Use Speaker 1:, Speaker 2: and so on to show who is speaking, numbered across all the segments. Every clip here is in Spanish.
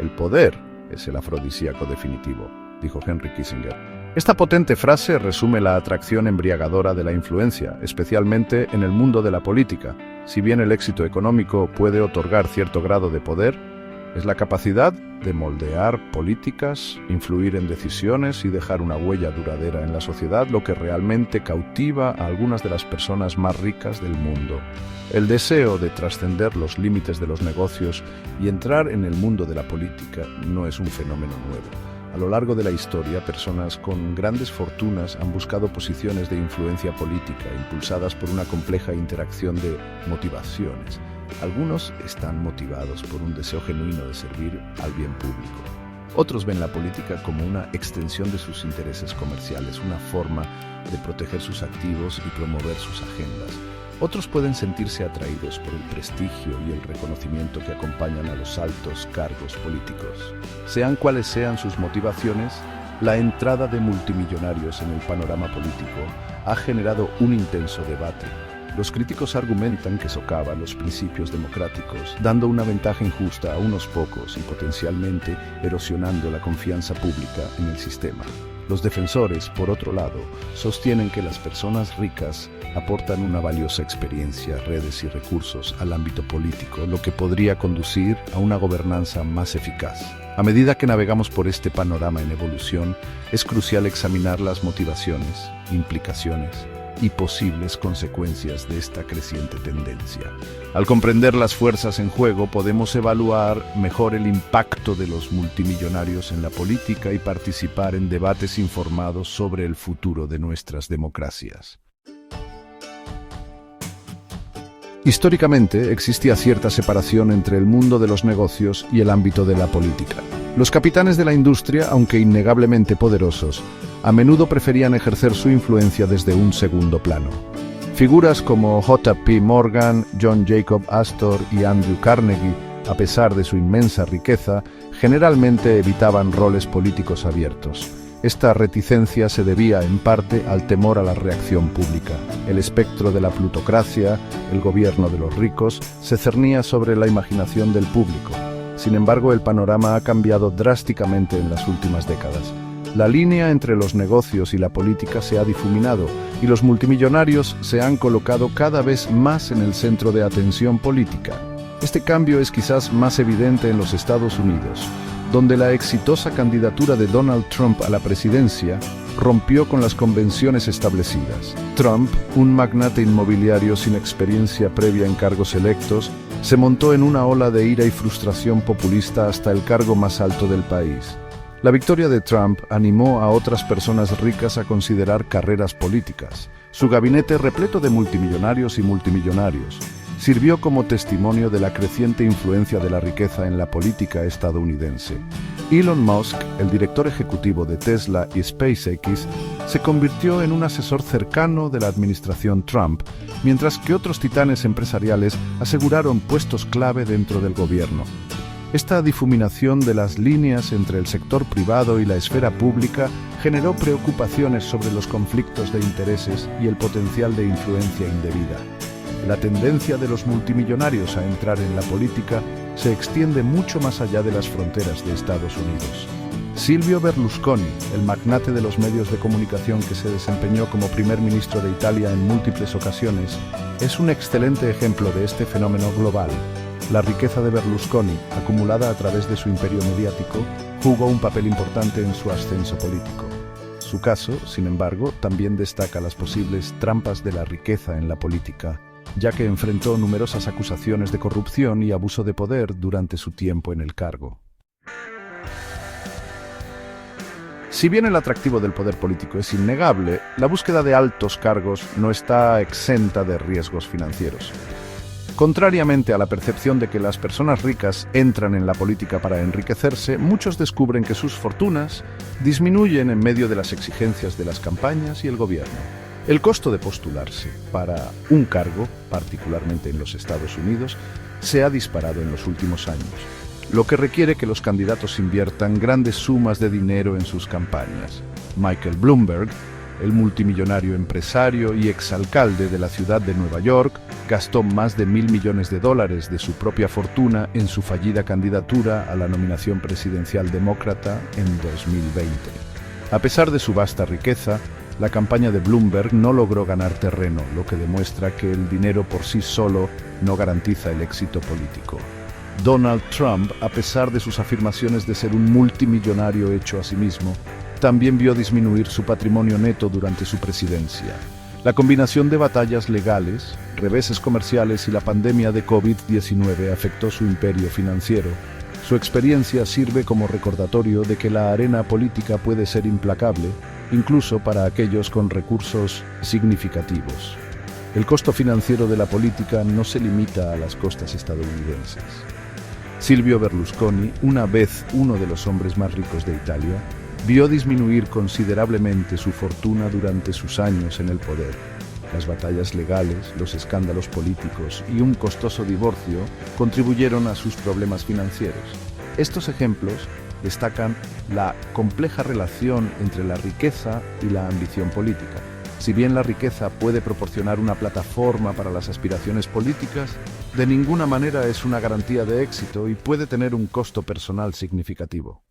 Speaker 1: El poder es el afrodisíaco definitivo, dijo Henry Kissinger. Esta potente frase resume la atracción embriagadora de la influencia, especialmente en el mundo de la política. Si bien el éxito económico puede otorgar cierto grado de poder, es la capacidad de moldear políticas, influir en decisiones y dejar una huella duradera en la sociedad lo que realmente cautiva a algunas de las personas más ricas del mundo. El deseo de trascender los límites de los negocios y entrar en el mundo de la política no es un fenómeno nuevo. A lo largo de la historia, personas con grandes fortunas han buscado posiciones de influencia política, impulsadas por una compleja interacción de motivaciones. Algunos están motivados por un deseo genuino de servir al bien público. Otros ven la política como una extensión de sus intereses comerciales, una forma de proteger sus activos y promover sus agendas. Otros pueden sentirse atraídos por el prestigio y el reconocimiento que acompañan a los altos cargos políticos. Sean cuales sean sus motivaciones, la entrada de multimillonarios en el panorama político ha generado un intenso debate. Los críticos argumentan que socava los principios democráticos, dando una ventaja injusta a unos pocos y potencialmente erosionando la confianza pública en el sistema. Los defensores, por otro lado, sostienen que las personas ricas aportan una valiosa experiencia, redes y recursos al ámbito político, lo que podría conducir a una gobernanza más eficaz. A medida que navegamos por este panorama en evolución, es crucial examinar las motivaciones, implicaciones y posibles consecuencias de esta creciente tendencia. Al comprender las fuerzas en juego, podemos evaluar mejor el impacto de los multimillonarios en la política y participar en debates informados sobre el futuro de nuestras democracias. Históricamente, existía cierta separación entre el mundo de los negocios y el ámbito de la política. Los capitanes de la industria, aunque innegablemente poderosos, a menudo preferían ejercer su influencia desde un segundo plano. Figuras como J.P. Morgan, John Jacob Astor y Andrew Carnegie, a pesar de su inmensa riqueza, generalmente evitaban roles políticos abiertos. Esta reticencia se debía, en parte, al temor a la reacción pública. El espectro de la plutocracia, el gobierno de los ricos, se cernía sobre la imaginación del público. Sin embargo, el panorama ha cambiado drásticamente en las últimas décadas. La línea entre los negocios y la política se ha difuminado, y los multimillonarios se han colocado cada vez más en el centro de atención política. Este cambio es quizás más evidente en los Estados Unidos, donde la exitosa candidatura de Donald Trump a la presidencia rompió con las convenciones establecidas. Trump, un magnate inmobiliario sin experiencia previa en cargos electos, se montó en una ola de ira y frustración populista hasta el cargo más alto del país. La victoria de Trump animó a otras personas ricas a considerar carreras políticas. Su gabinete, repleto de multimillonarios y multimillonarios, sirvió como testimonio de la creciente influencia de la riqueza en la política estadounidense. Elon Musk, el director ejecutivo de Tesla y SpaceX, se convirtió en un asesor cercano de la administración Trump, mientras que otros titanes empresariales aseguraron puestos clave dentro del gobierno. Esta difuminación de las líneas entre el sector privado y la esfera pública generó preocupaciones sobre los conflictos de intereses y el potencial de influencia indebida. La tendencia de los multimillonarios a entrar en la política se extiende mucho más allá de las fronteras de Estados Unidos. Silvio Berlusconi, el magnate de los medios de comunicación que se desempeñó como primer ministro de Italia en múltiples ocasiones, es un excelente ejemplo de este fenómeno global. La riqueza de Berlusconi, acumulada a través de su imperio mediático, jugó un papel importante en su ascenso político. Su caso, sin embargo, también destaca las posibles trampas de la riqueza en la política, ya que enfrentó numerosas acusaciones de corrupción y abuso de poder durante su tiempo en el cargo. Si bien el atractivo del poder político es innegable, la búsqueda de altos cargos no está exenta de riesgos financieros. Contrariamente a la percepción de que las personas ricas entran en la política para enriquecerse, muchos descubren que sus fortunas disminuyen en medio de las exigencias de las campañas y el gobierno. El costo de postularse para un cargo, particularmente en los Estados Unidos, se ha disparado en los últimos años, lo que requiere que los candidatos inviertan grandes sumas de dinero en sus campañas. Michael Bloomberg, el multimillonario empresario y exalcalde de la ciudad de Nueva York, gastó más de $1.000 millones de su propia fortuna en su fallida candidatura a la nominación presidencial demócrata en 2020. A pesar de su vasta riqueza, la campaña de Bloomberg no logró ganar terreno, lo que demuestra que el dinero por sí solo no garantiza el éxito político. Donald Trump, a pesar de sus afirmaciones de ser un multimillonario hecho a sí mismo, también vio disminuir su patrimonio neto durante su presidencia. La combinación de batallas legales, reveses comerciales y la pandemia de COVID-19 afectó su imperio financiero. Su experiencia sirve como recordatorio de que la arena política puede ser implacable, incluso para aquellos con recursos significativos. El costo financiero de la política no se limita a las costas estadounidenses. Silvio Berlusconi, una vez uno de los hombres más ricos de Italia, vio disminuir considerablemente su fortuna durante sus años en el poder. Las batallas legales, los escándalos políticos y un costoso divorcio contribuyeron a sus problemas financieros. Estos ejemplos destacan la compleja relación entre la riqueza y la ambición política. Si bien la riqueza puede proporcionar una plataforma para las aspiraciones políticas, de ninguna manera es una garantía de éxito y puede tener un costo personal significativo.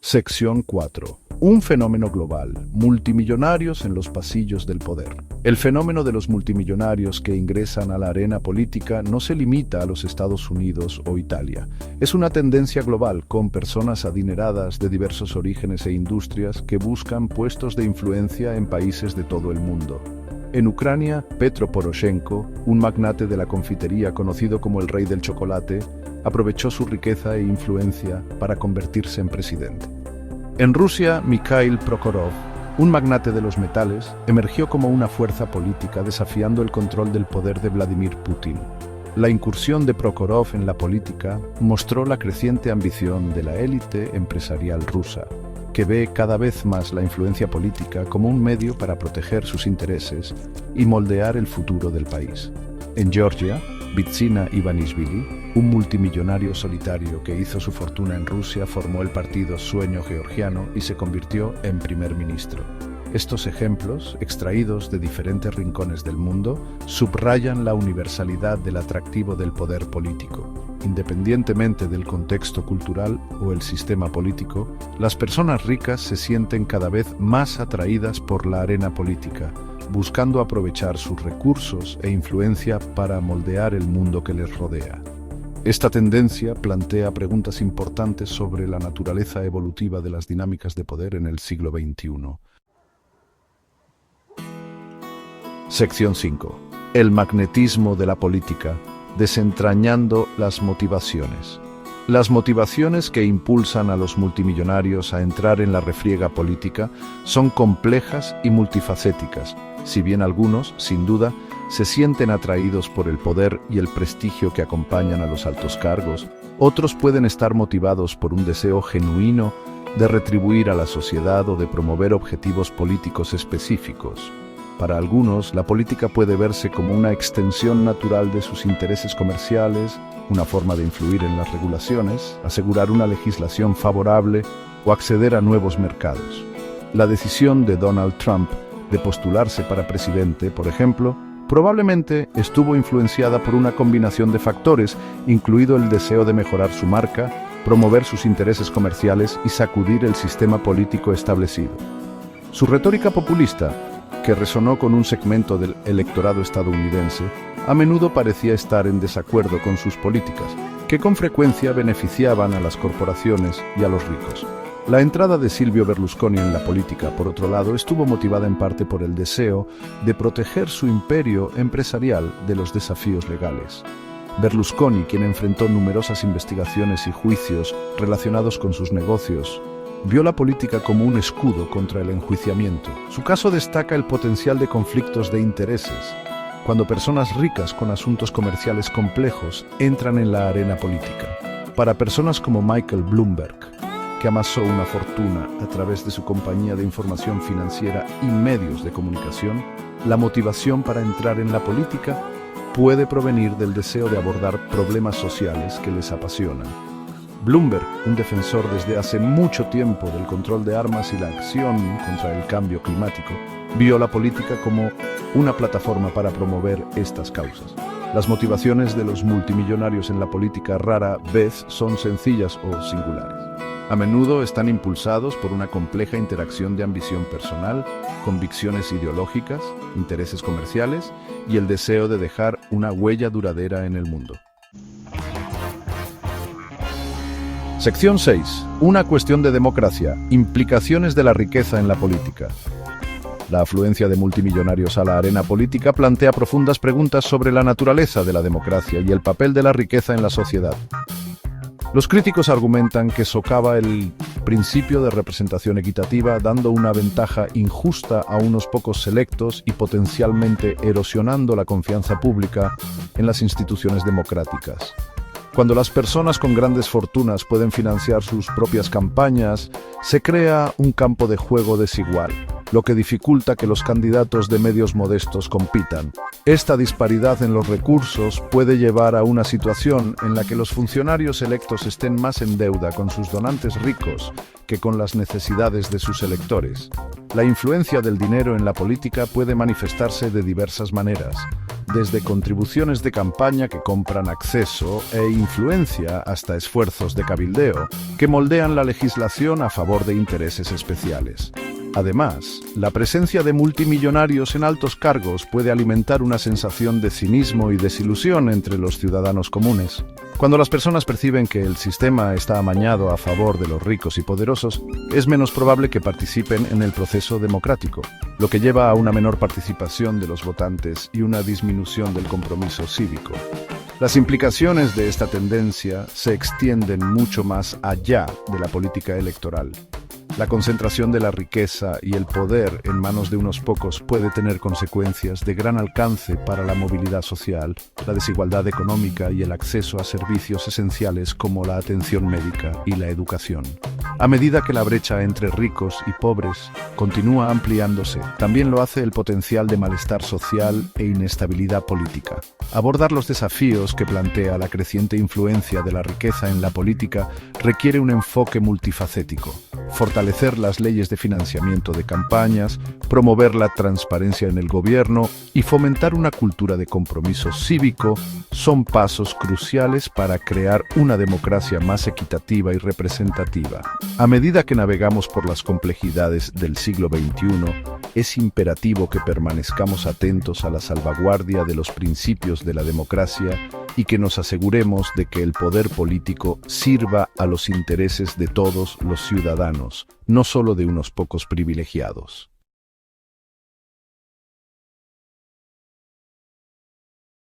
Speaker 1: Sección 4. Un fenómeno global. Multimillonarios en los pasillos del poder. El fenómeno de los multimillonarios que ingresan a la arena política no se limita a los Estados Unidos o Italia. Es una tendencia global con personas adineradas de diversos orígenes e industrias que buscan puestos de influencia en países de todo el mundo. En Ucrania, Petro Poroshenko, un magnate de la confitería conocido como el rey del chocolate, aprovechó su riqueza e influencia para convertirse en presidente. En Rusia, Mikhail Prokhorov, un magnate de los metales, emergió como una fuerza política desafiando el control del poder de Vladimir Putin. La incursión de Prokhorov en la política mostró la creciente ambición de la élite empresarial rusa, que ve cada vez más la influencia política como un medio para proteger sus intereses y moldear el futuro del país. En Georgia, Bidzina Ivanishvili, un multimillonario solitario que hizo su fortuna en Rusia, formó el partido Sueño Georgiano y se convirtió en primer ministro. Estos ejemplos, extraídos de diferentes rincones del mundo, subrayan la universalidad del atractivo del poder político. Independientemente del contexto cultural o el sistema político, las personas ricas se sienten cada vez más atraídas por la arena política, buscando aprovechar sus recursos e influencia para moldear el mundo que les rodea. Esta tendencia plantea preguntas importantes sobre la naturaleza evolutiva de las dinámicas de poder en el siglo XXI. Sección 5. El magnetismo de la política, desentrañando las motivaciones. Las motivaciones que impulsan a los multimillonarios a entrar en la refriega política son complejas y multifacéticas, si bien algunos, sin duda, se sienten atraídos por el poder y el prestigio que acompañan a los altos cargos, otros pueden estar motivados por un deseo genuino de retribuir a la sociedad o de promover objetivos políticos específicos. Para algunos, la política puede verse como una extensión natural de sus intereses comerciales, una forma de influir en las regulaciones, asegurar una legislación favorable o acceder a nuevos mercados. La decisión de Donald Trump de postularse para presidente, por ejemplo, probablemente estuvo influenciada por una combinación de factores, incluido el deseo de mejorar su marca, promover sus intereses comerciales y sacudir el sistema político establecido. Su retórica populista, que resonó con un segmento del electorado estadounidense, a menudo parecía estar en desacuerdo con sus políticas, que con frecuencia beneficiaban a las corporaciones y a los ricos. La entrada de Silvio Berlusconi en la política, por otro lado, estuvo motivada en parte por el deseo de proteger su imperio empresarial de los desafíos legales. Berlusconi, quien enfrentó numerosas investigaciones y juicios relacionados con sus negocios, vio la política como un escudo contra el enjuiciamiento. Su caso destaca el potencial de conflictos de intereses, cuando personas ricas con asuntos comerciales complejos entran en la arena política. Para personas como Michael Bloomberg, que amasó una fortuna a través de su compañía de información financiera y medios de comunicación, la motivación para entrar en la política puede provenir del deseo de abordar problemas sociales que les apasionan. Bloomberg, un defensor desde hace mucho tiempo del control de armas y la acción contra el cambio climático, vio la política como una plataforma para promover estas causas. Las motivaciones de los multimillonarios en la política rara vez son sencillas o singulares. A menudo están impulsados por una compleja interacción de ambición personal, convicciones ideológicas, intereses comerciales y el deseo de dejar una huella duradera en el mundo. Sección 6. Una cuestión de democracia. Implicaciones de la riqueza en la política. La afluencia de multimillonarios a la arena política plantea profundas preguntas sobre la naturaleza de la democracia y el papel de la riqueza en la sociedad. Los críticos argumentan que socava el principio de representación equitativa, dando una ventaja injusta a unos pocos selectos y potencialmente erosionando la confianza pública en las instituciones democráticas. Cuando las personas con grandes fortunas pueden financiar sus propias campañas, se crea un campo de juego desigual, lo que dificulta que los candidatos de medios modestos compitan. Esta disparidad en los recursos puede llevar a una situación en la que los funcionarios electos estén más en deuda con sus donantes ricos que con las necesidades de sus electores. La influencia del dinero en la política puede manifestarse de diversas maneras, desde contribuciones de campaña que compran acceso e influencia hasta esfuerzos de cabildeo que moldean la legislación a favor de intereses especiales. Además, la presencia de multimillonarios en altos cargos puede alimentar una sensación de cinismo y desilusión entre los ciudadanos comunes. Cuando las personas perciben que el sistema está amañado a favor de los ricos y poderosos, es menos probable que participen en el proceso democrático, lo que lleva a una menor participación de los votantes y una disminución del compromiso cívico. Las implicaciones de esta tendencia se extienden mucho más allá de la política electoral. La concentración de la riqueza y el poder en manos de unos pocos puede tener consecuencias de gran alcance para la movilidad social, la desigualdad económica y el acceso a servicios esenciales como la atención médica y la educación. A medida que la brecha entre ricos y pobres continúa ampliándose, también lo hace el potencial de malestar social e inestabilidad política. Abordar los desafíos que plantea la creciente influencia de la riqueza en la política requiere un enfoque multifacético. Fortalecer las leyes de financiamiento de campañas, promover la transparencia en el gobierno y fomentar una cultura de compromiso cívico son pasos cruciales para crear una democracia más equitativa y representativa. A medida que navegamos por las complejidades del siglo XXI, es imperativo que permanezcamos atentos a la salvaguardia de los principios de la democracia y que nos aseguremos de que el poder político sirva a los intereses de todos los ciudadanos, no solo de unos pocos privilegiados.